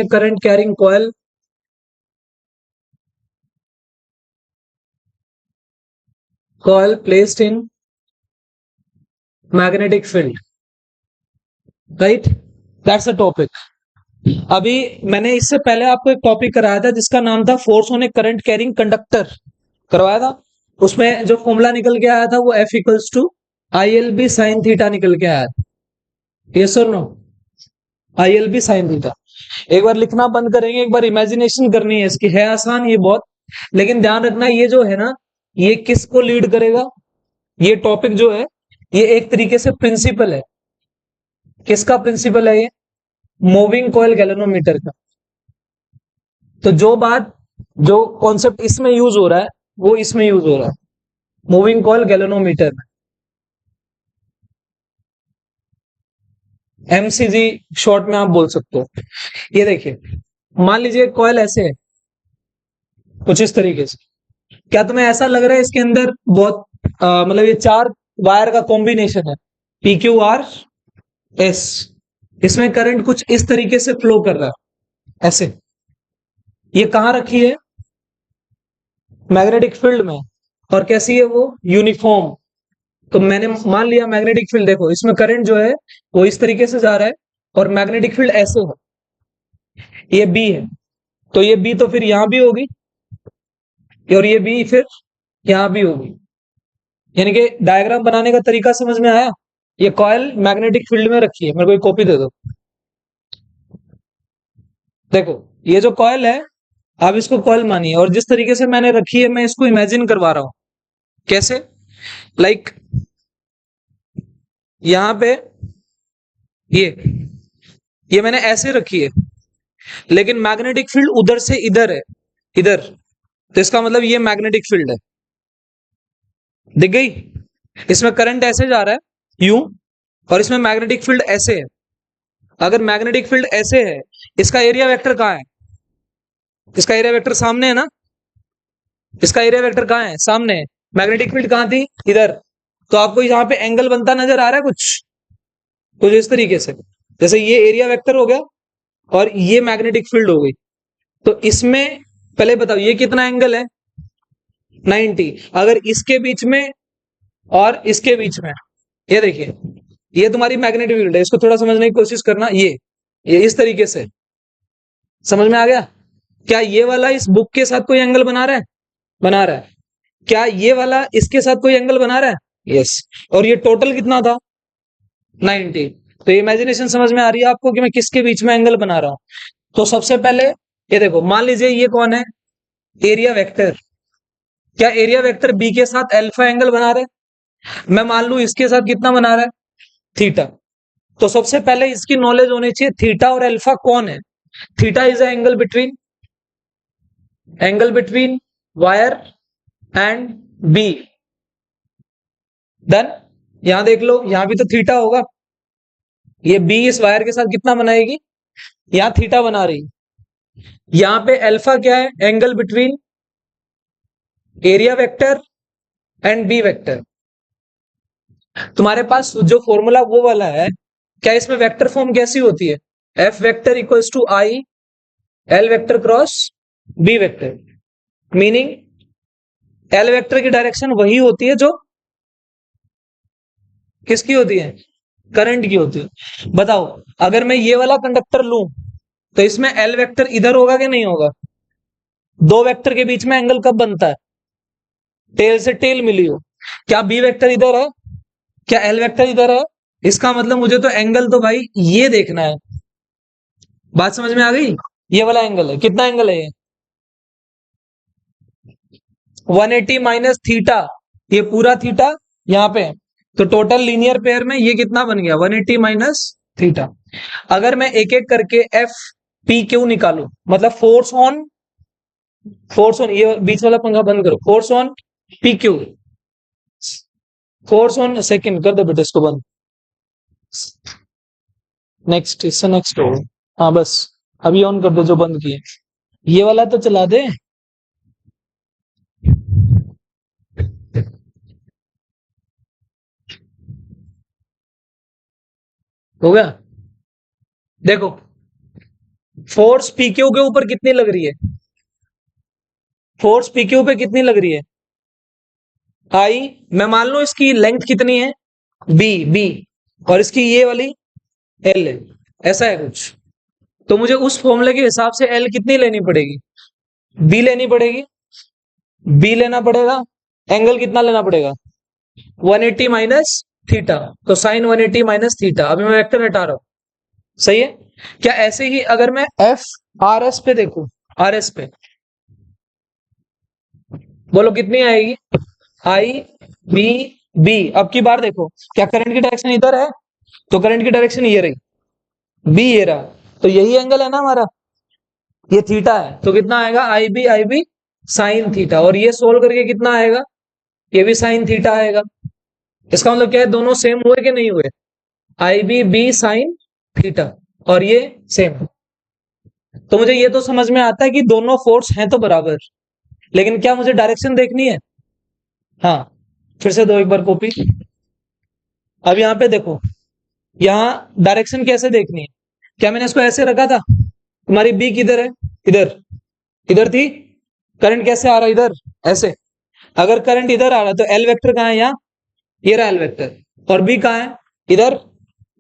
current carrying coil placed in magnetic field, right? That's the topic. अभी मैंने इससे पहले आपको एक टॉपिक कराया था जिसका नाम था force on A current carrying conductor, करवाया था। उसमें जो फॉर्मूला निकल के आया था वो F equals to ILB sine theta निकल के आया था। यस और नो? ILB sine theta. एक बार लिखना बंद करेंगे, एक बार इमेजिनेशन करनी है इसकी, है आसान ये बहुत, लेकिन ध्यान रखना ये जो है ना, ये किसको लीड करेगा, ये टॉपिक जो है ये एक तरीके से प्रिंसिपल है। किसका प्रिंसिपल है ये? मूविंग कॉइल गैल्वेनोमीटर का। तो जो कॉन्सेप्ट इसमें यूज हो रहा है वो इसमें यूज हो रहा है, मूविंग कॉइल गैल्वेनोमीटर में। MCG शॉर्ट में आप बोल सकते हो। ये देखिए, मान लीजिए कॉइल ऐसे है कुछ इस तरीके से। क्या तुम्हें ऐसा लग रहा है इसके अंदर बहुत मतलब ये 4 वायर का कॉम्बिनेशन है, PQRS। इसमें करंट कुछ इस तरीके से फ्लो कर रहा है ऐसे। ये कहां रखी है? मैग्नेटिक फील्ड में। और कैसी है वो? यूनिफॉर्म। तो मैंने मान लिया मैग्नेटिक फील्ड, देखो इसमें करंट जो है वो इस तरीके से जा रहा है और मैग्नेटिक फील्ड ऐसे है, ये बी है। तो ये बी तो फिर यहां भी होगी और ये बी फिर यहां भी होगी। यानी कि डायग्राम बनाने का तरीका समझ में आया? ये कॉइल मैग्नेटिक फील्ड में रखी है, मेरे को एक कॉपी दे दो। देखो ये जो कॉइल है, आप इसको कॉइल मानिए, और जिस तरीके से मैंने रखी है मैं इसको इमेजिन करवा रहा हूं। कैसे? लाइक यहां पे ये मैंने ऐसे रखी है, लेकिन मैग्नेटिक फील्ड उधर से इधर है, इधर। तो इसका मतलब ये मैग्नेटिक फील्ड है, दिख गई? इसमें करंट ऐसे जा रहा है यूं, और इसमें मैग्नेटिक फील्ड ऐसे है। अगर मैग्नेटिक फील्ड ऐसे है, इसका एरिया वेक्टर कहां है? इसका एरिया वेक्टर सामने है ना? इसका एरिया वेक्टर कहां है? सामने है। मैग्नेटिक फील्ड कहां थी? इधर। तो आपको यहां पे एंगल बनता नजर आ रहा है कुछ कुछ इस तरीके से, जैसे ये एरिया वेक्टर हो गया और ये मैग्नेटिक फील्ड हो गई। तो इसमें पहले बताओ ये कितना एंगल है? 90। अगर इसके बीच में और इसके बीच में, ये देखिए, ये तुम्हारी मैग्नेटिक फील्ड है, इसको थोड़ा समझने की कोशिश करना। ये इस तरीके से समझ में आ गया? क्या ये वाला इस बुक के साथ कोई एंगल बना रहा है? बना रहा है। क्या ये वाला इसके साथ कोई एंगल बना रहा है? यस। और ये टोटल कितना था? 90। तो इमेजिनेशन समझ में आ रही है आपको कि मैं किसके बीच में एंगल बना रहा हूं? तो सबसे पहले ये देखो, मान लीजिए ये कौन है? Area vector. क्या एरिया वेक्टर बी के साथ अल्फा एंगल बना रहा है? मैं मान लू इसके साथ कितना बना रहा है? थीटा। तो सबसे पहले इसकी नॉलेज होनी चाहिए थीटा और अल्फा कौन है। Theta is angle between wire and B. Done. यहां देख लो, यहां भी तो थीटा होगा। ये बी इस वायर के साथ कितना बनाएगी? यहां थीटा बना रही। यहां पे अल्फा क्या है? Angle between area vector and B vector. तुम्हारे पास जो फॉर्मूला वो वाला है, क्या इसमें वेक्टर फॉर्म कैसी होती है? F vector equals to I L vector cross B vector. Meaning L vector की डायरेक्शन वही होती है जो किसकी होती है? करंट की होती है। बताओ, अगर मैं ये वाला कंडक्टर लूं तो इसमें एल वेक्टर इधर होगा कि नहीं होगा? दो वेक्टर के बीच में एंगल कब बनता है? टेल से टेल मिली हो। क्या बी वेक्टर इधर है? क्या एल वेक्टर इधर है? इसका मतलब मुझे तो एंगल तो भाई ये देखना है। बात समझ में आ गई? ये वाला एंगल है, कितना एंगल है ये? 180 माइनस थीटा। ये पूरा थीटा यहाँ पे है। तो टोटल लीनियर पेयर में ये कितना बन गया? 180 माइनस थीटा। अगर मैं एक एक करके एफ पी क्यू निकालू, मतलब फोर्स ऑन, ये बीच वाला पंखा बंद करो, force on P Q, force on second कर दो बेटे इसको बंद। नेक्स्ट, इससे नेक्स्ट हो। हाँ बस, अभी ऑन कर दो जो बंद किए। ये वाला तो चला दे। हो गया? देखो फोर्स पी क्यू के ऊपर कितनी लग रही है? फोर्स पी क्यू पे कितनी लग रही है? आई, मैं मान लो इसकी लेंथ कितनी है, बी बी, और इसकी ये वाली एल है, ऐसा है कुछ। तो मुझे उस फॉर्मूले के हिसाब से एल कितनी लेनी पड़ेगी? बी लेनी पड़ेगी। बी लेना पड़ेगा। एंगल कितना लेना पड़ेगा? 180 माइनस थीटा। तो साइन 180 माइनस थीटा। अभी मैं वेक्टर हटा रहा हूं, सही है। क्या ऐसे ही अगर मैं एफ आर एस पे देखूं, आर एस पे बोलो कितनी आएगी? आई बी बी। अब की बार देखो, क्या करंट की डायरेक्शन इधर है? तो करंट की डायरेक्शन ये रही, बी ये रहा। तो यही एंगल है ना हमारा, ये थीटा है। तो कितना आएगा? आई बी साइन थीटा। और ये सोल्व करके कितना आएगा? ये भी साइन थीटा आएगा। इसका मतलब क्या है, दोनों सेम हुए कि नहीं हुए? आई बी बी साइन थीटा, और ये सेम। तो मुझे ये तो समझ में आता है कि दोनों फोर्स हैं तो बराबर, लेकिन क्या मुझे डायरेक्शन देखनी है? हाँ, फिर से दो एक बार कॉपी। अब यहाँ पे देखो, यहाँ डायरेक्शन कैसे देखनी है? क्या मैंने इसको ऐसे रखा था? तुम्हारी बी किधर है? इधर, इधर थी। करंट कैसे आ रहा है? इधर, ऐसे। अगर करंट इधर आ रहा है तो एल वेक्टर कहाँ है? यहाँ, ये रहा एल वेक्टर। और बी कहाँ है? इधर,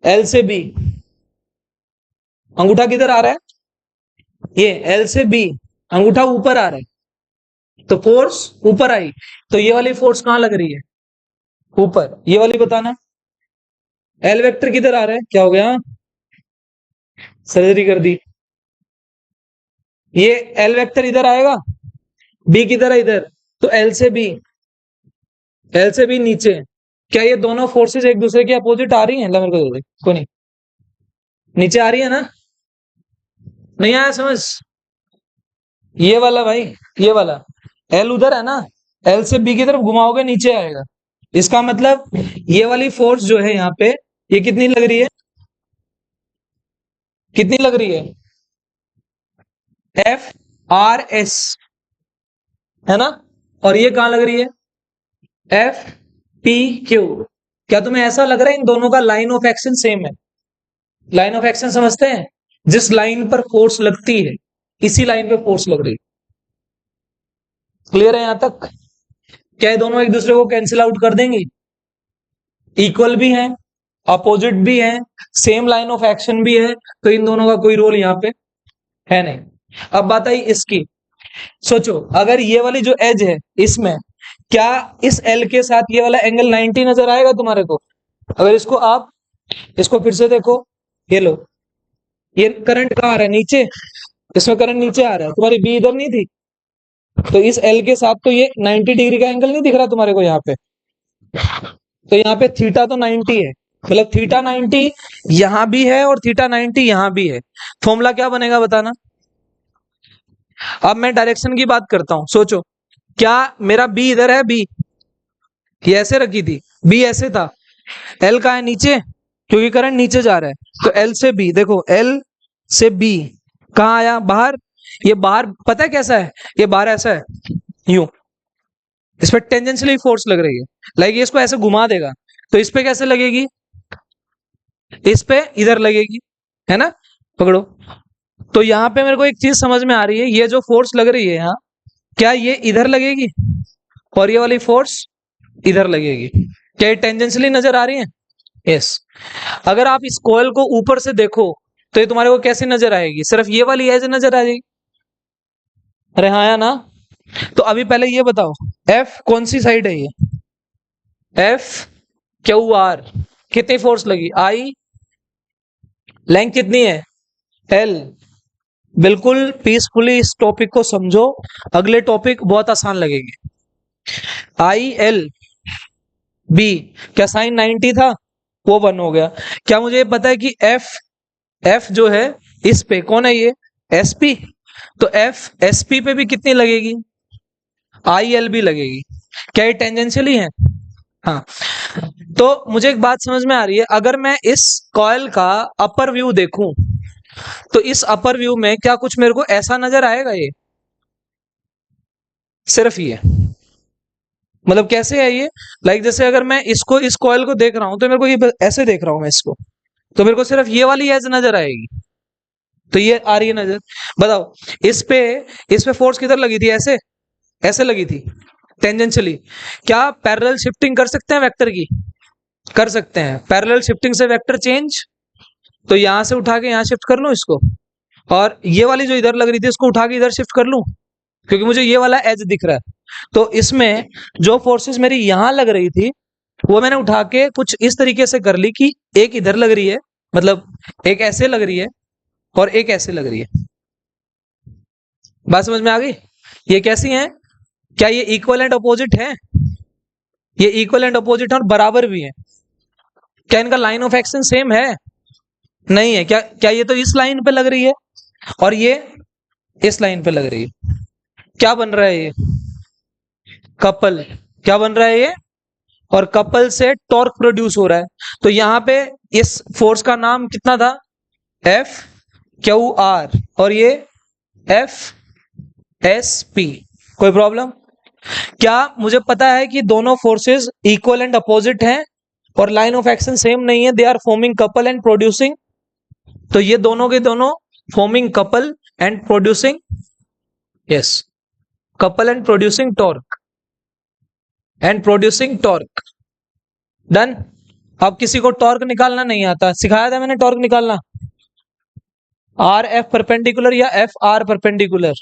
एल से बी। अंगूठा किधर आ रहा है? ये एल से बी, अंगूठा ऊपर आ रहा है, तो फोर्स ऊपर आई। तो ये वाली फोर्स कहाँ लग रही है? ऊपर। ये वाली बताना। एल वेक्टर किधर आ रहा है? क्या हो गया? सर्जरी कर दी। ये एल वेक्टर इधर आएगा, बी किधर है? इधर। तो एल से बी, एल से बी नीचे। क्या ये दोनों फोर्सेस एक दूसरे के अपोजिट आ रही हैं? मेरे को दे दे, कोई नहीं, नीचे आ रही है ना? नहीं आया समझ? ये वाला भाई, ये वाला एल उधर है ना, एल से बी की तरफ घुमाओगे नीचे आएगा। इसका मतलब ये वाली फोर्स जो है यहाँ पे, ये कितनी लग रही है? कितनी लग रही है? एफ आर एस, है ना? और ये कहां लग रही है? F P Q. क्या तुम्हें ऐसा लग रहा है इन दोनों का लाइन ऑफ एक्शन सेम है? लाइन ऑफ एक्शन समझते हैं? जिस लाइन पर फोर्स लगती है, इसी लाइन पे फोर्स लग रही है। क्लियर है यहां तक? क्या ये दोनों एक दूसरे को कैंसिल आउट कर देंगी? इक्वल भी हैं, अपोजिट भी हैं, सेम लाइन ऑफ एक्शन भी है, तो इन दोनों का कोई रोल यहाँ पे है नहीं। अब बात आई इसकी। सोचो, अगर ये वाली जो एज है इसमें, क्या इस एल के साथ ये वाला एंगल 90 नजर आएगा तुम्हारे को? अगर इसको आप, इसको फिर से देखो, ये लो, ये करंट कहाँ आ रहा है? नीचे। इसमें करंट नीचे आ रहा है, तुम्हारी बी इधर नहीं थी, तो इस एल के साथ तो ये 90 डिग्री का एंगल नहीं दिख रहा तुम्हारे को यहाँ पे? तो यहाँ पे थीटा तो 90 है, मतलब थीटा 90 यहां भी है और थीटा 90 यहां भी है। फॉर्मूला क्या बनेगा बताना? अब मैं डायरेक्शन की बात करता हूं। सोचो, क्या मेरा बी इधर है? बी ये ऐसे रखी थी, बी ऐसे था, एल का है नीचे, क्योंकि करंट नीचे जा रहा है। तो एल से बी, देखो एल से बी कहाँ आया? बाहर। ये बाहर पता है कैसा है? ये बाहर ऐसा है, यूं। इस पर टेंजेंशियली फोर्स लग रही है, लाइक ये इसको ऐसे घुमा देगा, तो इस पे कैसे लगेगी? इस पे इधर लगेगी, है ना? पकड़ो। तो यहाँ पे मेरे को एक चीज समझ में आ रही है, ये जो फोर्स लग रही है यहाँ, क्या ये इधर लगेगी और ये वाली फोर्स इधर लगेगी? क्या ये टेंजेंशियली नजर आ रही है? यस। अगर आप इस कॉइल को ऊपर से देखो तो ये तुम्हारे को कैसे नजर आएगी? सिर्फ ये वाली एज नजर आ जाएगी। अरे हाँ या ना? तो अभी पहले ये बताओ, एफ कौन सी साइड है? ये एफ क्यू आर, कितनी फोर्स लगी? आई, लेंथ कितनी है? एल। बिल्कुल पीसफुली इस टॉपिक को समझो, अगले टॉपिक बहुत आसान लगेगी। आई एल बी, क्या साइन 90 था? वो 1 हो गया। क्या मुझे पता है कि एफ, एफ जो है इस पे कौन है? ये एस पी। तो एफ एस पी पे भी कितनी लगेगी? आई एल भी लगेगी। क्या ये टेंजेंशियली है? हाँ। तो मुझे एक बात समझ में आ रही है, अगर मैं इस कॉइल का अपर व्यू देखूं तो इस अपर व्यू में क्या कुछ मेरे को ऐसा नजर आएगा? ये सिर्फ ये, मतलब कैसे है ये? लाइक जैसे अगर मैं इसको, इस कॉइल को देख रहा हूं तो मेरे को ये ऐसे देख रहा हूं मैं इसको, तो मेरे को सिर्फ ये वाली एज नजर आएगी, तो ये आ रही है नजर। बताओ इस पे फोर्स किधर लगी थी? ऐसे ऐसे लगी थी टेंजेंशियली। क्या पैरेलल शिफ्टिंग कर सकते हैं वेक्टर की? कर सकते हैं। पैरेलल शिफ्टिंग से वेक्टर चेंज, तो यहां से उठा के यहां शिफ्ट कर लूं इसको, और ये वाली जो इधर लग रही थी इसको उठा के इधर शिफ्ट कर लूं, क्योंकि मुझे ये वाला एज दिख रहा है। तो इसमें जो फोर्सेस मेरी यहां लग रही थी वो मैंने उठा के कुछ इस तरीके से कर ली कि एक इधर लग रही है, मतलब एक ऐसे लग रही है और एक ऐसे लग रही है। बात समझ में आ गई? ये कैसी है? क्या ये इक्वल एंड अपोजिट है? ये इक्वल एंड अपोजिट और बराबर भी है। क्या इनका लाइन ऑफ एक्शन सेम है? नहीं है। क्या क्या ये तो इस लाइन पे लग रही है और ये इस लाइन पे लग रही है। क्या बन रहा है ये? कपल। क्या बन रहा है ये? और कपल से टॉर्क प्रोड्यूस हो रहा है। तो यहां पे इस फोर्स का नाम कितना था? एफ क्यू आर, और ये एफ एस पी। कोई प्रॉब्लम? क्या मुझे पता है कि दोनों फोर्सेस इक्वल एंड अपोजिट हैं और लाइन ऑफ एक्शन सेम नहीं है, they are forming couple and producing. तो ये दोनों के दोनों forming couple and producing, yes, couple and producing torque, and producing torque. Done. अब किसी को टॉर्क निकालना नहीं आता? सिखाया था मैंने टॉर्क निकालना। आर एफ परपेंडिकुलर या एफ आर परपेंडिकुलर,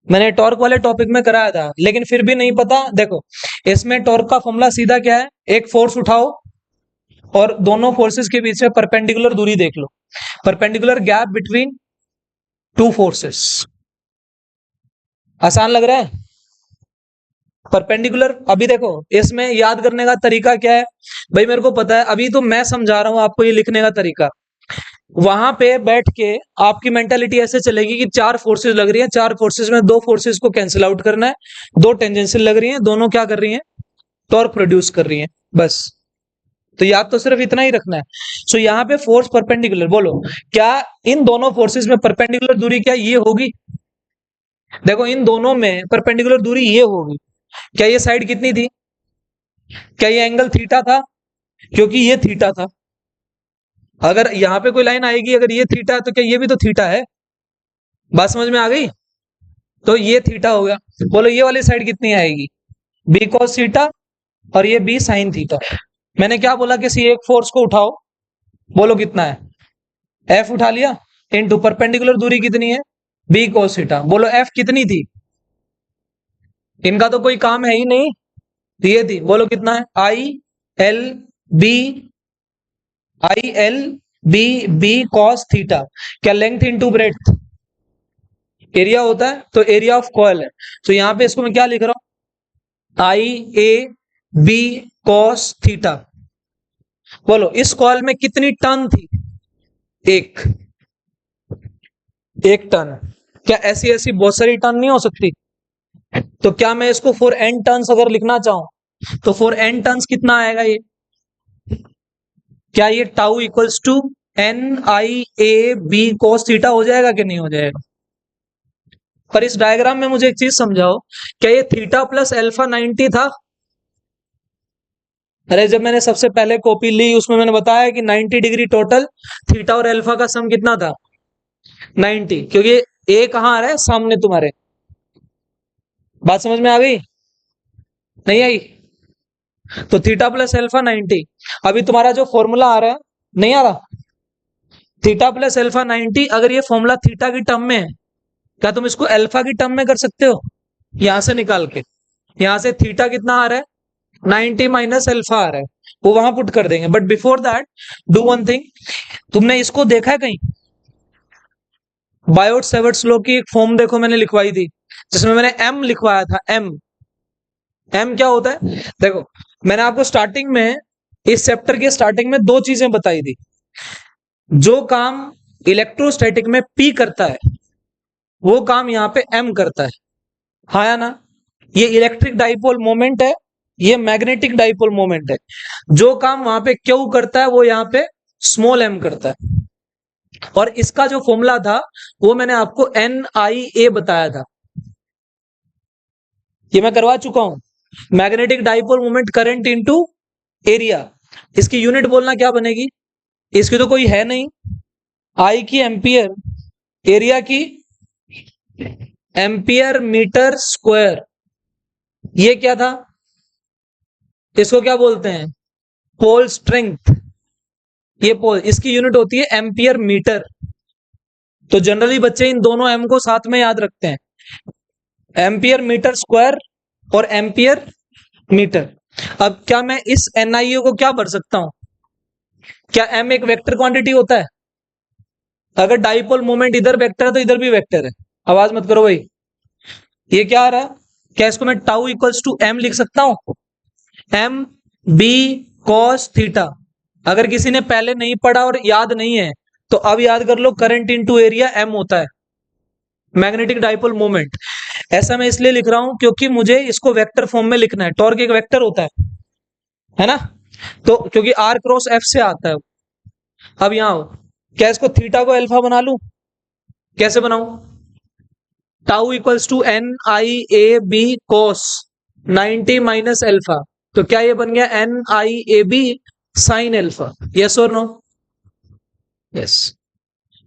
मैंने टॉर्क वाले टॉपिक में कराया था, लेकिन फिर भी नहीं पता। देखो इसमें टॉर्क का फॉर्मूला सीधा क्या है? एक फोर्स उठाओ और दोनों फोर्सेस के बीच में परपेंडिकुलर दूरी देख लो, perpendicular gap between two forces. आसान लग रहा है? परपेंडिकुलर। अभी देखो इसमें याद करने का तरीका क्या है भाई, मेरे को पता है, अभी तो मैं समझा रहा हूं आपको ये लिखने का तरीका। वहां पे बैठ के आपकी मेंटालिटी ऐसे चलेगी कि चार फोर्सेस लग रही हैं, चार फोर्सेस में दो फोर्सेस को कैंसिल आउट करना है, दो टेंजेंशियल लग रही हैं, दोनों क्या कर रही हैं? टॉर्क प्रोड्यूस कर रही हैं, बस। तो याद तो सिर्फ इतना ही रखना है। सो यहाँ पे फोर्स परपेंडिकुलर, बोलो क्या इन दोनों फोर्सेस में परपेंडिकुलर दूरी क्या ये होगी? देखो इन दोनों में परपेंडिकुलर दूरी ये होगी। क्या ये साइड कितनी थी? क्या ये एंगल थीटा था? क्योंकि ये थीटा था। अगर यहां पे कोई लाइन आएगी, अगर ये थीटा है तो क्या ये भी तो थीटा है? बात समझ में आ गई? तो ये थीटा हो गया। बोलो ये वाली साइड कितनी आएगी? बी कॉस थीटा, और ये बी साइन थीटा। मैंने क्या बोला? किसी एक फोर्स को उठाओ, बोलो कितना है? एफ उठा लिया, इनटू परपेंडिकुलर दूरी कितनी है? B cos theta. बोलो एफ कितनी थी? इनका तो कोई काम है ही नहीं, तो ये थी। बोलो कितना है? L B B B cos theta. क्या लेंथ इंटू ब्रेड्थ एरिया होता है? तो एरिया ऑफ कॉइल है। तो यहां पे इसको मैं क्या लिख रहा हूं? B cos theta. बोलो इस कॉइल में कितनी टर्न थी? एक एक टर्न। क्या ऐसी ऐसी बहुत सारी टर्न नहीं हो सकती? तो क्या मैं इसको फॉर एन टर्न्स अगर लिखना चाहूं तो फॉर एन टर्न्स कितना आएगा ये? क्या ये tau equals to NIA B cos theta हो जाएगा कि नहीं हो जाएगा? पर इस डायग्राम में मुझे एक चीज समझाओ, क्या ये थीटा प्लस अल्फा 90 था? अरे जब मैंने सबसे पहले कॉपी ली उसमें मैंने बताया कि 90 डिग्री टोटल, थीटा और अल्फा का सम कितना था? 90, क्योंकि ए कहां आ रहा है? सामने तुम्हारे। बात समझ में आ गई? नहीं आई? तो थीटा प्लस अल्फा 90। अभी तुम्हारा जो फॉर्मूला आ रहा है, नहीं आ रहा? थीटा प्लस अल्फा 90, अगर ये फॉर्मूला थीटा की टर्म में है, क्या तुम इसको अल्फा की टर्म में कर सकते हो? यहां से निकाल के, यहां से थीटा कितना आ रहा है? 90 माइनस अल्फा आ रहा है, वो वहां पुट कर देंगे। But before that do one thing, तुमने इसको देखा है कहीं? बायोट सेवर्ट्स लॉ की एक फॉर्म देखो मैंने लिखवाई थी, जिसमें मैंने एम लिखवाया था। एम एम क्या होता है? देखो मैंने आपको स्टार्टिंग में, इस चैप्टर के स्टार्टिंग में दो चीजें बताई थी। जो काम इलेक्ट्रोस्टैटिक में पी करता है वो काम यहाँ पे एम करता है, हाँ या ना? ये इलेक्ट्रिक डाइपोल मोमेंट है, ये मैग्नेटिक डाइपोल मोमेंट है। जो काम वहां पे क्यू करता है वो यहाँ पे स्मॉल एम करता है। और इसका जो फॉर्मूला था वो मैंने आपको NIA बताया था, ये मैं करवा चुका हूं। Magnetic dipole moment current into area. इसकी यूनिट बोलना क्या बनेगी? इसकी तो कोई है नहीं, आई की एम्पियर एरिया की एम्पियर मीटर स्क्वायर, ये क्या था, इसको क्या बोलते हैं, पोल स्ट्रेंथ। ये पोल, इसकी यूनिट होती है एम्पियर मीटर। तो जनरली बच्चे इन दोनों एम को साथ में याद रखते हैं, एम्पियर मीटर स्क्वायर और एम्पियर मीटर। अब क्या मैं इस एनआईओ को क्या भर सकता हूं, क्या एम एक वेक्टर क्वांटिटी होता है, अगर डाइपोल मोमेंट इधर वेक्टर है तो इधर भी वेक्टर है। आवाज मत करो भाई, ये क्या आ रहा है, क्या इसको मैं टाउ इक्वल्स टू एम लिख सकता हूं, एम बी कॉस थीटा। अगर किसी ने पहले नहीं पढ़ा और याद नहीं है तो अब याद कर लो, करंट इनटू एरिया एम होता है, मैग्नेटिक डाइपोल मोमेंट। ऐसा मैं इसलिए लिख रहा हूं क्योंकि मुझे इसको वेक्टर फॉर्म में लिखना है, टॉर्क एक वेक्टर होता है ना, तो क्योंकि आर क्रॉस एफ से आता है। अब यहां क्या इसको थीटा को अल्फा बना लूं, कैसे बनाऊं, tau equals to N I A B cos 90 minus alpha, तो क्या ये बन गया N I A B sine alpha, yes और नो, यस।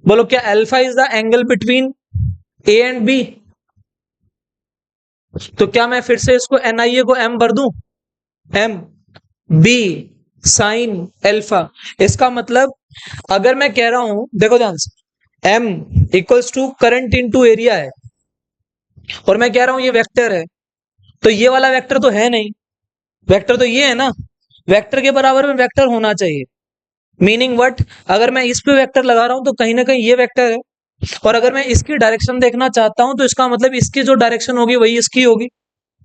बोलो क्या alpha is the angle between A and B, तो क्या मैं फिर से इसको एन आई ए को एम भर दूं, एम बी साइन एल्फा। इसका मतलब अगर मैं कह रहा हूं, देखो ध्यान से, M equals to current into area है और मैं कह रहा हूं ये वेक्टर है, तो ये वाला वेक्टर तो है नहीं, वेक्टर तो ये है ना, वेक्टर के बराबर में वेक्टर होना चाहिए। मीनिंग व्हाट, अगर मैं इस पे वेक्टर लगा रहा हूं तो कहीं ना कहीं ये वेक्टर है, और अगर मैं इसकी डायरेक्शन देखना चाहता हूं तो इसका मतलब इसकी जो डायरेक्शन होगी वही इसकी होगी,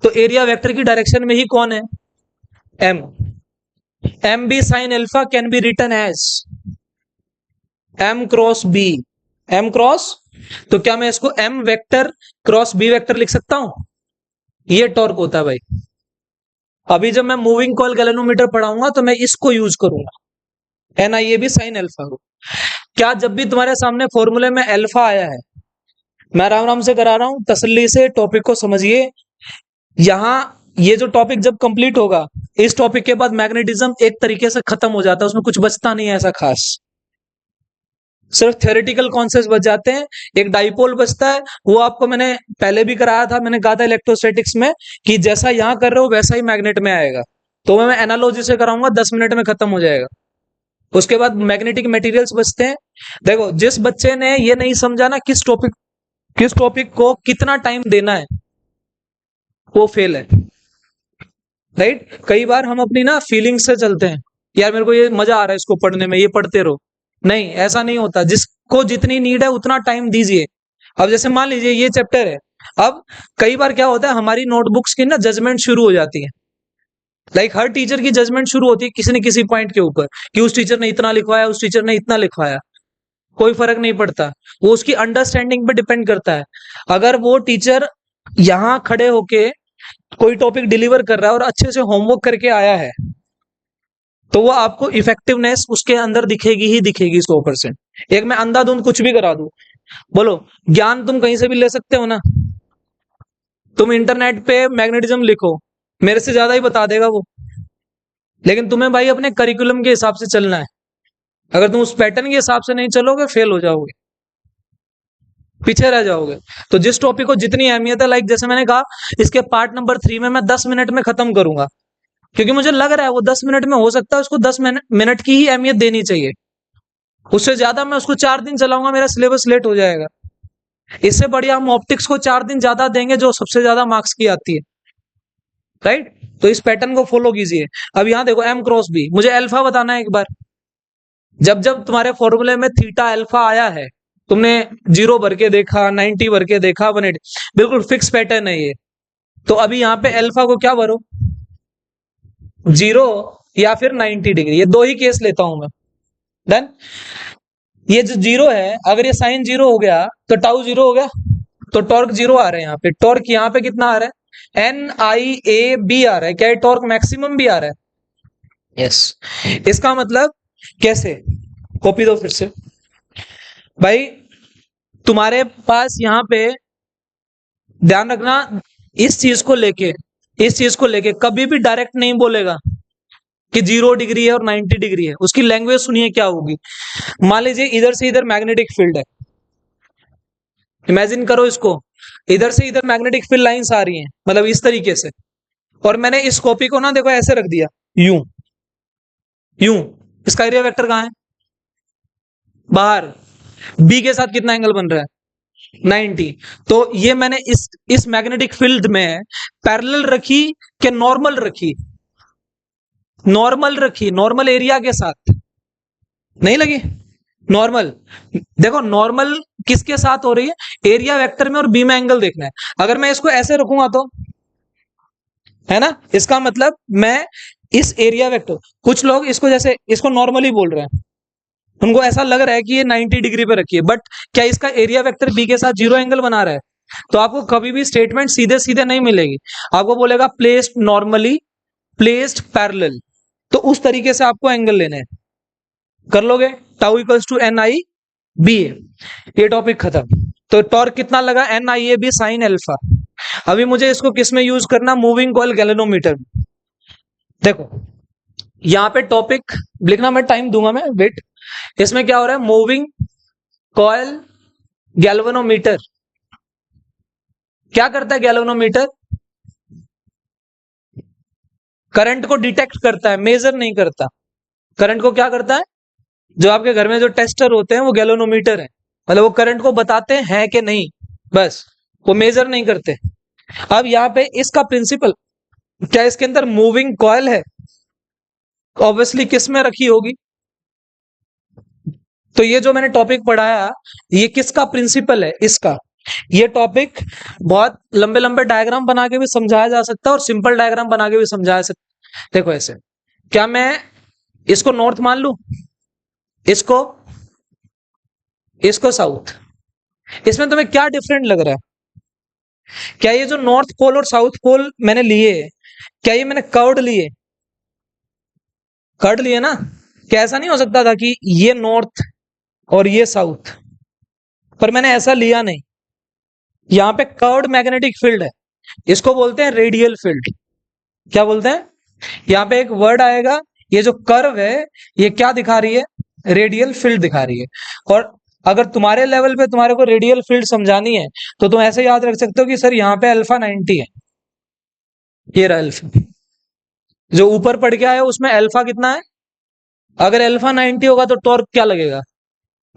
तो एरिया वेक्टर की डायरेक्शन में ही कौन है, M. M B sine alpha can be written as M cross B, M cross, तो क्या मैं इसको M vector cross B vector लिख सकता हूं, ये टॉर्क होता है भाई। अभी जब मैं मूविंग कॉइल गैल्वेनोमीटर पढ़ाऊंगा तो मैं इसको यूज करूंगा, N I A B sine alpha को। क्या जब भी तुम्हारे सामने फॉर्मूले में एल्फा आया है, मैं आराम आराम से करा रहा हूं, तसल्ली से टॉपिक को समझिए। यहां ये जो टॉपिक जब कंप्लीट होगा, इस टॉपिक के बाद मैग्नेटिज्म एक तरीके से खत्म हो जाता है, उसमें कुछ बचता नहीं है ऐसा खास, सिर्फ थ्योरेटिकल कॉन्सेप्ट बच जाते हैं। एक डाइपोल बचता है, वो आपको मैंने पहले भी कराया था, मैंने कहा था इलेक्ट्रोस्टैटिक्स में कि जैसा यहां कर रहे हो वैसा ही मैग्नेट में आएगा, तो मैं एनालॉजी से कराऊंगा, 10 मिनट में खत्म हो जाएगा। उसके बाद मैग्नेटिक मटेरियल्स बचते हैं। देखो जिस बच्चे ने ये नहीं समझा ना किस टॉपिक को कितना टाइम देना है, वो फेल है, राइट। कई बार हम अपनी ना फीलिंग से चलते हैं, यार मेरे को ये मजा आ रहा है इसको पढ़ने में, ये पढ़ते रहो, नहीं ऐसा नहीं होता, जिसको जितनी नीड है उतना टाइम दीजिए। अब जैसे मान लीजिए ये चैप्टर है, अब कई बार क्या होता है हमारी नोटबुक्स की ना जजमेंट शुरू हो जाती है, लाइक हर टीचर की जजमेंट शुरू होती है किसी न किसी पॉइंट के ऊपर, कि उस टीचर ने इतना लिखवाया, उस टीचर ने इतना लिखवाया, कोई फर्क नहीं पड़ता, वो उसकी अंडरस्टैंडिंग पे डिपेंड करता है। अगर वो टीचर यहां खड़े होके कोई टॉपिक डिलीवर कर रहा है और अच्छे से होमवर्क करके आया है, तो वो आपको इफेक्टिवनेस उसके अंदर दिखेगी ही दिखेगी 100%। एक मैं अंधाधुंध कुछ भी करा दूं, बोलो ज्ञान तुम कहीं से भी ले सकते हो ना, तुम इंटरनेट पे मैग्नेटिज्म लिखो, मेरे से ज्यादा ही बता देगा वो, लेकिन तुम्हें भाई अपने करिकुलम के हिसाब से चलना है। अगर तुम उस पैटर्न के हिसाब से नहीं चलोगे फेल हो जाओगे, पीछे रह जाओगे। तो जिस टॉपिक को जितनी अहमियत है, लाइक जैसे मैंने कहा, इसके पार्ट नंबर 3 में मैं 10 मिनट में खत्म करूंगा, क्योंकि मुझे लग रहा है वो 10 मिनट में हो सकता है, उसको 10 मिनट की ही अहमियत देनी चाहिए, उससे ज्यादा मैं उसको 4 दिन चलाऊंगा मेरा सिलेबस लेट हो जाएगा। इससे बढ़िया हम ऑप्टिक्स को 4 दिन ज्यादा देंगे, जो सबसे ज्यादा मार्क्स की आती है, राइट। तो इस पैटर्न को फॉलो कीजिए। अब यहां देखो एम क्रॉस बी, मुझे अल्फा बताना है एक बार। जब जब तुम्हारे फॉर्मूले में थीटा अल्फा आया है, तुमने 0 भर के देखा, 90 भर के देखा, 180, बिल्कुल फिक्स पैटर्न है ये। तो अभी यहाँ पे अल्फा को क्या भरो, 0 या फिर 90 डिग्री, ये दो ही केस लेता हूं मैं, डन। ये जो 0 है, अगर ये साइन 0 हो गया तो टाउ 0 हो गया, तो टॉर्क 0 आ रहा है यहाँ पे, टॉर्क यहाँ पे कितना आ रहा है, एन आई ए बी आ रहा है, क्या ये टॉर्क मैक्सिमम भी आ रहा है, यस। इसका मतलब कैसे, कॉपी दो फिर से भाई, तुम्हारे पास यहाँ पे ध्यान रखना, इस चीज को लेके, इस चीज को लेके कभी भी डायरेक्ट नहीं बोलेगा कि 0 डिग्री है और 90 डिग्री है, उसकी लैंग्वेज सुनिए क्या होगी। मान लीजिए इधर से इधर मैग्नेटिक फील्ड है, इमेजिन करो इसको, इधर से इधर मैग्नेटिक फील्ड लाइंस आ रही हैं, मतलब इस तरीके से, और मैंने इस कॉपी को ना देखो ऐसे रख दिया, यूं यूं, इसका एरिया वेक्टर कहाँ है? बाहर। बी के साथ कितना एंगल बन रहा है? 90। तो ये मैंने इस मैग्नेटिक फील्ड में पैरेलल रखी कि नॉर्मल रखी? नॉर्मल रखी, नॉर्मल एरिया के साथ नहीं लगी। नॉर्मल, देखो नॉर्मल किसके साथ हो रही है? एरिया वेक्टर में, और बी में एंगल देखना है। अगर मैं इसको ऐसे रखूंगा तो, है ना, इसका मतलब मैं इस एरिया वेक्टर, कुछ लोग इसको जैसे इसको नॉर्मली बोल रहे हैं, उनको ऐसा लग रहा है कि ये 90 डिग्री पे रखी है, बट क्या इसका एरिया वेक्टर बी के साथ जीरो एंगल बना रहा है? तो आपको कभी भी स्टेटमेंट सीधे सीधे नहीं मिलेगी, आपको बोलेगा प्लेस्ड नॉर्मली, प्लेस्ड पैरेलल। तो उस तरीके से आपको एंगल लेने हैं। कर लोगे? Tau equals to N I B A, ये टॉपिक खत्म। तो टॉर्क कितना लगा? N I A B sine alpha. अभी मुझे इसको किस में यूज करना? Moving coil galvanometer. देखो यहां पे टॉपिक लिखना मैं टाइम दूंगा, मैं वेट। इसमें क्या हो रहा है? Moving coil galvanometer. क्या करता है गैल्वेनोमीटर? करंट को डिटेक्ट करता है, मेजर नहीं करता। करंट को क्या करता है? जो आपके घर में जो टेस्टर होते हैं वो गैल्वेनोमीटर है, मतलब वो करंट को बताते हैं कि नहीं, बस, वो मेजर नहीं करते। अब यहाँ पे इसका प्रिंसिपल क्या, इसके अंदर मूविंग कॉइल है, ऑब्वियसली किस में रखी होगी? तो ये जो मैंने टॉपिक पढ़ाया, ये किसका प्रिंसिपल है? इसका। ये टॉपिक बहुत लंबे लंबे डायग्राम बना के भी समझाया जा सकता है और सिंपल डायग्राम बना के भी समझाया सकता है। देखो ऐसे, क्या मैं इसको नॉर्थ मान लू, इसको इसको साउथ, इसमें तुम्हें क्या डिफरेंट लग रहा है? क्या ये जो नॉर्थ पोल और साउथ पोल मैंने लिए, क्या ये मैंने कर्व्ड लिए? कर्व्ड लिए ना? क्या ऐसा नहीं हो सकता था कि ये नॉर्थ और ये साउथ? पर मैंने ऐसा लिया नहीं। यहां पे कर्व्ड मैग्नेटिक फील्ड है, इसको बोलते हैं रेडियल फील्ड। क्या बोलते हैं? यहाँ पे एक वर्ड आएगा, ये जो कर्व है ये क्या दिखा रही है? रेडियल फील्ड दिखा रही है। और अगर तुम्हारे लेवल पे तुम्हारे को रेडियल फील्ड समझानी है तो तुम ऐसे याद रख सकते हो कि सर यहाँ पे अल्फा 90 है, ये रहा अल्फा, जो ऊपर पढ़ के आया उसमें अल्फा कितना है? अगर अल्फा 90 होगा तो टॉर्क क्या लगेगा?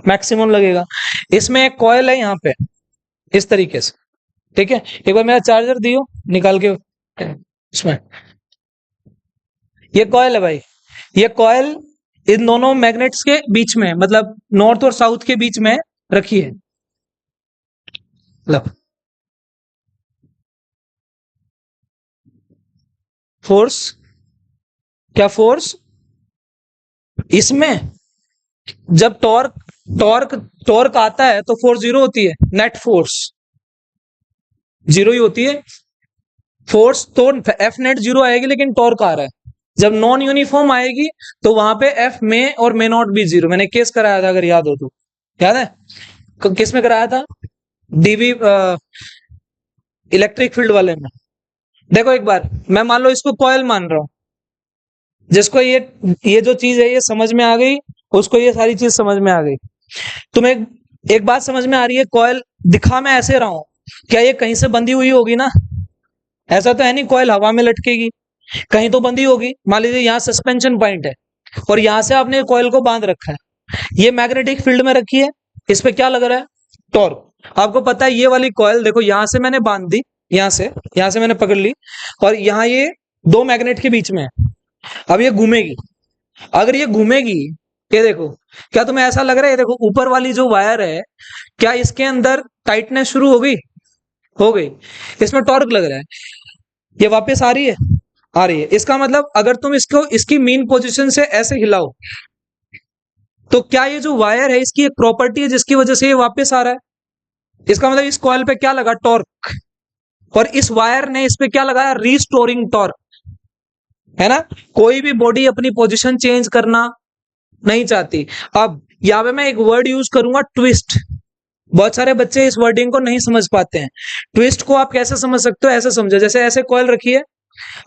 मैक्सिमम लगेगा। इसमें एक कॉइल है यहाँ पे, इस तरीके से, ठीक है। एक बार मेरा चार्जर दियो निकाल के, इसमें ये कॉइल है भाई, ये कॉइल इन दोनों मैग्नेट्स के बीच में, मतलब नॉर्थ और साउथ के बीच में रखी है। मतलब फोर्स, क्या फोर्स इसमें, जब टॉर्क टॉर्क टॉर्क आता है तो फोर्स जीरो होती है, नेट फोर्स जीरो ही होती है। फोर्स तो एफ नेट जीरो आएगी, लेकिन टॉर्क आ रहा है। जब नॉन यूनिफॉर्म आएगी तो वहां पे एफ में और मे नॉट भी जीरो। मैंने केस कराया था, अगर याद हो तो, याद है किस में कराया था? डीवी इलेक्ट्रिक फील्ड वाले में। देखो एक बार, मैं मान लो इसको कॉइल मान रहा हूं, जिसको ये जो चीज है ये समझ में आ गई, उसको ये सारी चीज समझ में आ गई। तुम्हें एक बात समझ में आ रही है, कॉइल दिखा मैं ऐसे रहा हूं, क्या ये कहीं से बंधी हुई होगी ना? ऐसा तो है नहीं कॉइल हवा में लटकेगी, कहीं तो बंधी होगी। मान लीजिए यहाँ सस्पेंशन पॉइंट है और यहां से आपने कॉइल को बांध रखा है, ये मैग्नेटिक फील्ड में रखी है, इस पे क्या लग रहा है? टॉर्क। आपको पता है ये वाली कॉइल देखो, यहां से मैंने बांध दी, यहां से मैंने पकड़ ली, और यहाँ ये दो मैग्नेट के बीच में है। अब ये घूमेगी, अगर ये घूमेगी, ये देखो, क्या तुम्हें ऐसा लग रहा है? ये देखो ऊपर वाली जो वायर है, क्या इसके अंदर टाइटनेस शुरू हो गई? हो गई। इसमें टॉर्क लग रहा है, ये वापस आ रही है, आ रही है। इसका मतलब अगर तुम इसको इसकी मीन पोजीशन से ऐसे हिलाओ, तो क्या ये जो वायर है इसकी एक प्रॉपर्टी है जिसकी वजह से ये वापस आ रहा है? इसका मतलब इस कॉइल पे क्या लगा? टॉर्क। और इस वायर ने इस पे क्या लगाया? रीस्टोरिंग टॉर्क, है ना। कोई भी बॉडी अपनी पोजीशन चेंज करना नहीं चाहती। अब यहां पे मैं एक वर्ड यूज करूंगा, ट्विस्ट। बहुत सारे बच्चे इस वर्डिंग को नहीं समझ पाते हैं। ट्विस्ट को आप कैसे समझ सकते हो? ऐसे समझो, जैसे ऐसे कॉइल रखी है,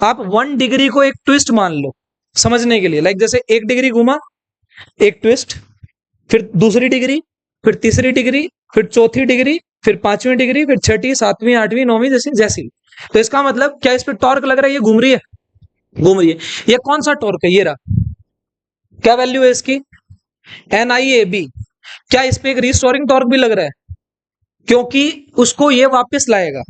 आप 1 डिग्री को एक ट्विस्ट मान लो समझने के लिए। लाइक जैसे 1 डिग्री घुमा, एक ट्विस्ट, फिर दूसरी डिग्री, फिर तीसरी डिग्री, फिर चौथी डिग्री, फिर पांचवी डिग्री, फिर छठी, सातवीं, आठवीं, नौवीं, जैसी जैसी। तो इसका मतलब क्या, इस पे टॉर्क लग रहा है, ये घूम रही है, घूम रही है। ये कौन सा टॉर्क है, ये रहा। क्या वैल्यू है इसकी, NIAB। क्या इस पे एक रिस्टोरिंग टॉर्क भी लग रहा है, क्योंकि उसको ये वापस लाएगा।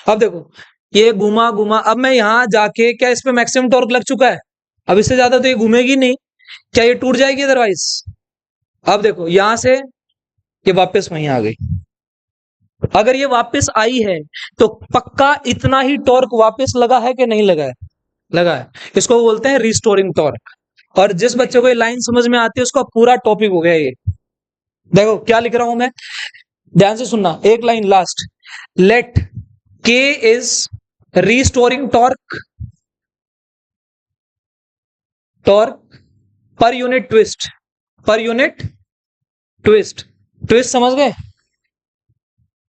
अब देखो, ये घुमा घुमा, अब मैं यहां जाके, क्या इस पे मैक्सिमम टॉर्क लग चुका है, अब इससे ज्यादा तो ये घूमेगी नहीं, क्या ये टूट जाएगी अदरवाइज। अब देखो यहां से ये वापस वहीं आ गई। अगर ये वापस आई है तो पक्का इतना ही टॉर्क वापस लगा है कि नहीं लगा है, लगा है। इसको बोलते हैं रिस्टोरिंग टॉर्क। और जिस बच्चे को ये लाइन समझ में आती है उसका पूरा टॉपिक हो गया ये। देखो क्या लिख रहा हूं मैं, ध्यान से सुनना, एक लाइन लास्ट। लेट के is restoring torque, torque per unit twist, per unit twist. Twist समझ गए,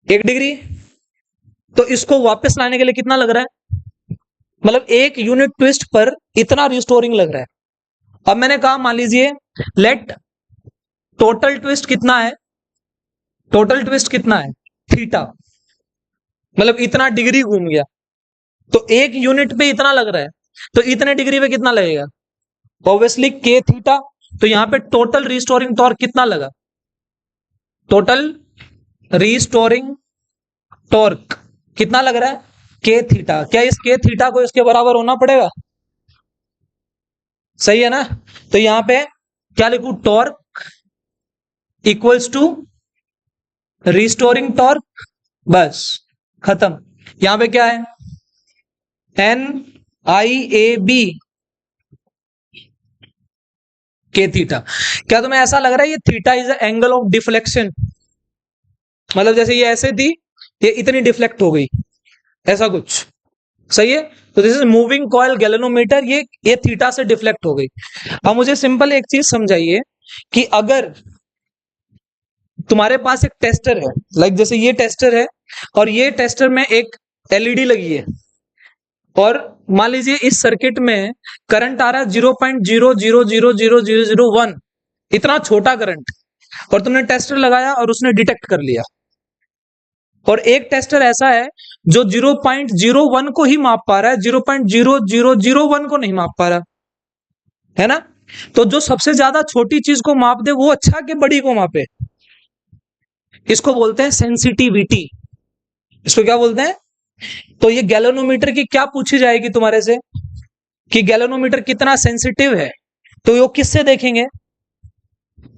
1 डिग्री। तो इसको वापस लाने के लिए कितना लग रहा है, मतलब 1 यूनिट ट्विस्ट पर इतना रिस्टोरिंग लग रहा है। अब मैंने कहा मान लीजिए लेट टोटल ट्विस्ट कितना है, टोटल ट्विस्ट कितना है, थीटा, मतलब इतना डिग्री घूम गया, तो 1 यूनिट पे इतना लग रहा है, तो इतने डिग्री पे कितना लगेगा, ऑब्वियसली के थीटा। तो यहां पे टोटल रिस्टोरिंग टॉर्क कितना लगा, टोटल रिस्टोरिंग टॉर्क कितना लग रहा है, के थीटा। क्या इस के थीटा को इसके बराबर होना पड़ेगा, सही है ना। तो यहां पे क्या लिखूं, torque equals to restoring torque, बस खत्म। यहां पे क्या है, NIAB के थीटा। क्या तुम्हें ऐसा लग रहा है ये theta is angle of deflection, मतलब जैसे ये ऐसे थी, ये इतनी डिफ्लेक्ट हो गई, ऐसा कुछ, सही है। तो this is moving coil galvanometer, ये थीटा से डिफ्लेक्ट हो गई। अब मुझे सिंपल एक चीज समझाइए कि अगर तुम्हारे पास एक टेस्टर है, लाइक जैसे ये टेस्टर है, और ये टेस्टर में एक LED लगी है, और मान लीजिए इस सर्किट में करंट आ रहा है 0.00000001, इतना छोटा करंट, और तुमने टेस्टर लगाया और उसने डिटेक्ट कर लिया। और एक टेस्टर ऐसा है जो 0.01 को ही माप पा रहा है, 0.0001 को नहीं माप पा रहा है ना। तो जो सबसे ज्यादा छोटी चीज को माप दे वो अच्छा कि बड़ी को मापे, इसको बोलते हैं सेंसिटिविटी। इसको क्या बोलते हैं, तो ये गैल्वेनोमीटर की क्या पूछी जाएगी तुम्हारे से, कि गैल्वेनोमीटर कितना सेंसिटिव है, तो वो किससे देखेंगे,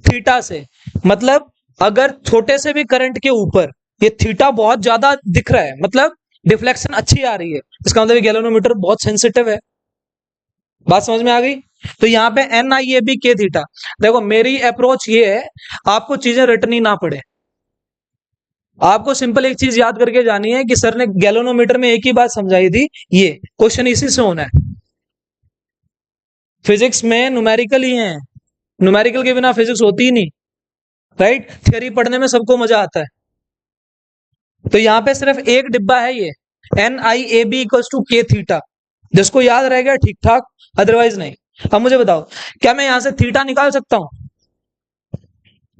थीटा से। मतलब अगर छोटे से भी करंट के ऊपर ये थीटा बहुत ज्यादा दिख रहा है, मतलब डिफ्लेक्शन अच्छी आ रही है, इसका मतलब गैल्वेनोमीटर बहुत सेंसिटिव है। बात समझ में आ गई। तो यहाँ पे NIAB के थीटा। देखो मेरी अप्रोच ये है, आपको चीजें रटनी ना पड़े, आपको सिंपल एक चीज याद करके जानी है कि सर ने गैल्वेनोमीटर में एक ही बात समझाई थी, ये क्वेश्चन इसी से होना है। फिजिक्स में न्यूमेरिकल ही है, न्यूमेरिकल के बिना फिजिक्स होती ही नहीं, राइट। थियरी पढ़ने में सबको मजा आता है। तो यहां पे सिर्फ एक डिब्बा है ये, NIAB इक्वल्स टू के थीटा, जिसको याद रह गया ठीक ठाक, अदरवाइज नहीं। अब मुझे बताओ, क्या मैं यहां से थीटा निकाल सकता हूं,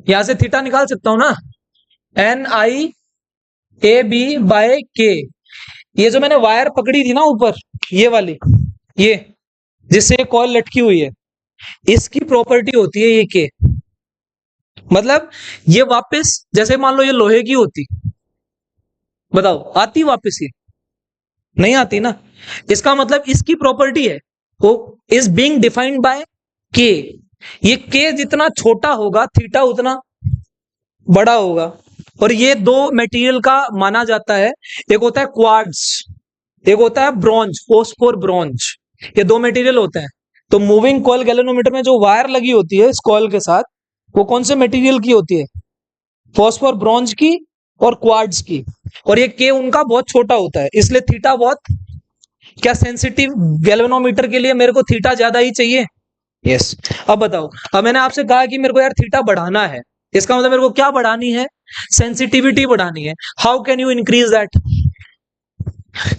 यहां से थीटा निकाल सकता हूं ना, NIAB बाय के। ये जो मैंने वायर पकड़ी थी ना ऊपर, ये वाली, ये जिससे कॉइल लटकी हुई है, इसकी प्रॉपर्टी होती है ये के। मतलब ये वापस, जैसे मान लो ये लोहे की होती, बताओ आती वापस, ये नहीं आती ना। इसका मतलब इसकी प्रॉपर्टी है, वो इज बीइंग डिफाइंड बाय के। ये के जितना छोटा होगा थीटा उतना बड़ा होगा। और ये दो मटेरियल का माना जाता है, एक होता है क्वार्ट्ज, एक होता है ब्रॉन्ज, फोस्फोर ब्रॉन्ज, ये दो मटेरियल होते हैं। तो मूविंग कॉइल गैल्वेनोमीटर में जो वायर लगी होती है इस कॉइल के साथ, वो कौन से मटेरियल की होती है, फॉस्फोर ब्रॉन्ज की और क्वार्ट्ज की। और ये के उनका बहुत छोटा होता है, इसलिए थीटा बहुत, क्या सेंसिटिव गैल्वेनोमीटर के लिए मेरे को थीटा ज्यादा ही चाहिए, यस। अब बताओ, अब मैंने आपसे कहा कि मेरे को यार थीटा बढ़ाना है, इसका मतलब मेरे को क्या बढ़ानी है, सेंसिटिविटी बढ़ानी है। How can you increase that,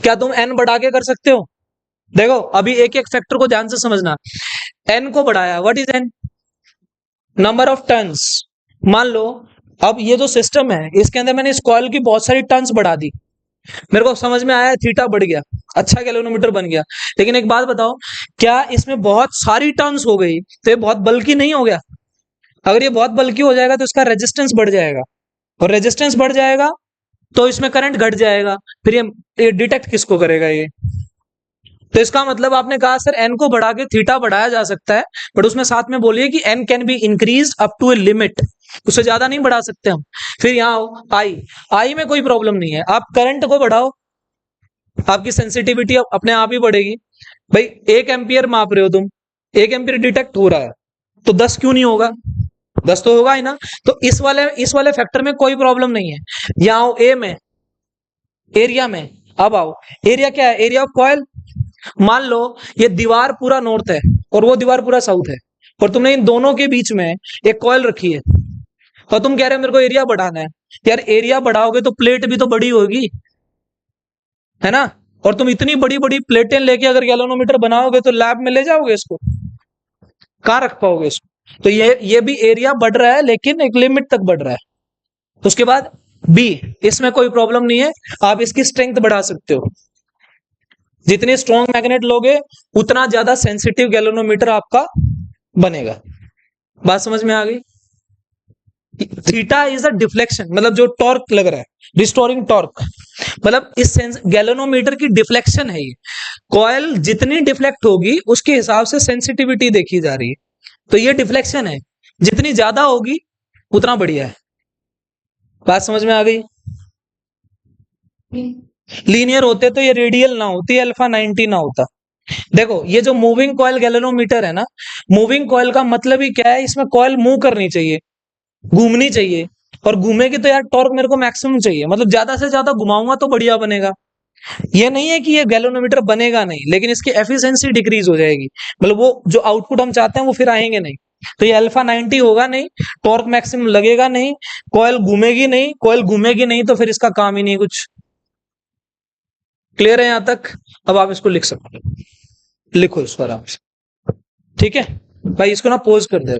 क्या तुम n बढ़ा के कर सकते हो। देखो अभी एक एक फैक्टर को ध्यान से समझना, n को बढ़ाया, what is n, number of turns. मान लो अब ये जो सिस्टम है इसके अंदर मैंने इस कॉइल की बहुत सारी टर्न्स बढ़ा दी, मेरे को समझ में आया, थीटा बढ़ गया, अच्छा गैल्वेनोमीटर बन गया। लेकिन एक बात बताओ, क्या इसमें बहुत सारी टर्न्स हो गई तो ये बहुत बल्कि नहीं हो गया? अगर ये बहुत बल्कि हो जाएगा तो इसका रेजिस्टेंस बढ़ जाएगा, और रेजिस्टेंस बढ़ जाएगा तो इसमें करंट घट जाएगा, फिर ये डिटेक्ट किसको करेगा ये? तो इसका मतलब आपने कहा सर एन को बढ़ा के थीटा बढ़ाया जा सकता है, बट उसमें साथ में बोलिए कि N can be increase up to a limit, उससे ज्यादा नहीं बढ़ा सकते हम। फिर यहाँ आई, आई में कोई प्रॉब्लम नहीं है, आप करंट को बढ़ाओ, आपकी सेंसिटिविटी अपने आप ही बढ़ेगी। भाई 1 एम्पियर माप रहे हो तुम, 1 एम्पियर डिटेक्ट हो रहा है, तो 10 क्यों नहीं होगा? 10 तो होगा ही ना। तो इस वाले फैक्टर में कोई प्रॉब्लम नहीं है। यहाँ आओ ए में, एरिया में, अब आओ, एरिया क्या है? Area of coil. मान लो ये दीवार पूरा नॉर्थ है और वो दीवार पूरा साउथ है, और तुमने इन दोनों के बीच में एक कॉइल रखी है, और तुम कह रहे हो मेरे को एरिया बढ़ाना है। यार एरिया बढ़ाओगे तो प्लेट भी तो बड़ी होगी, है ना? और तुम इतनी बड़ी बड़ी प्लेटें लेके अगर गैल्वेनोमीटर बनाओगे तो लैब में ले जाओगे इसको, कहाँ रख पाओगे इसको? तो ये भी एरिया बढ़ रहा है लेकिन एक लिमिट तक बढ़ रहा है। तो उसके बाद बी, इसमें कोई प्रॉब्लम नहीं है, आप इसकी स्ट्रेंथ बढ़ा सकते हो। जितने स्ट्रॉन्ग मैग्नेट लोगे उतना ज्यादा सेंसिटिव गैल्वेनोमीटर आपका बनेगा। बात समझ में आ गई? थीटा इज अ डिफ्लेक्शन, मतलब जो टॉर्क लग रहा है, रिस्टोरिंग टॉर्क, मतलब इस सेंस गैल्वेनोमीटर की डिफ्लेक्शन है ये। कॉइल जितनी डिफ्लेक्ट होगी उसके हिसाब से सेंसिटिविटी देखी जा रही है, तो ये डिफ्लेक्शन है, जितनी ज्यादा होगी उतना बढ़िया है। बात समझ में आ गई? लीनियर होते तो ये रेडियल ना होती, अल्फा 90 ना होता। देखो ये जो मूविंग कॉइल गैल्वेनोमीटर है ना, मूविंग कॉइल का मतलब ही क्या है, इसमें कॉइल मूव करनी चाहिए, घूमनी चाहिए, और घूमेगी तो यार टॉर्क मेरे को मैक्सिमम चाहिए, मतलब ज्यादा से ज्यादा घुमाऊंगा तो बढ़िया बनेगा। ये नहीं है कि ये गैल्वेनोमीटर बनेगा नहीं, लेकिन इसकी एफिशिएंसी डिक्रीज हो जाएगी, मतलब वो जो आउटपुट हम चाहते हैं वो फिर आएंगे नहीं। तो ये अल्फा 90 होगा नहीं, टॉर्क मैक्सिमम लगेगा नहीं, कॉइल घूमेगी नहीं, कॉइल घूमेगी नहीं तो फिर इसका काम ही नहीं कुछ। क्लियर है यहां तक? अब आप इसको लिख सकते हो, लिखो इसको आराम से, ठीक है भाई, इसको ना पोज कर दे।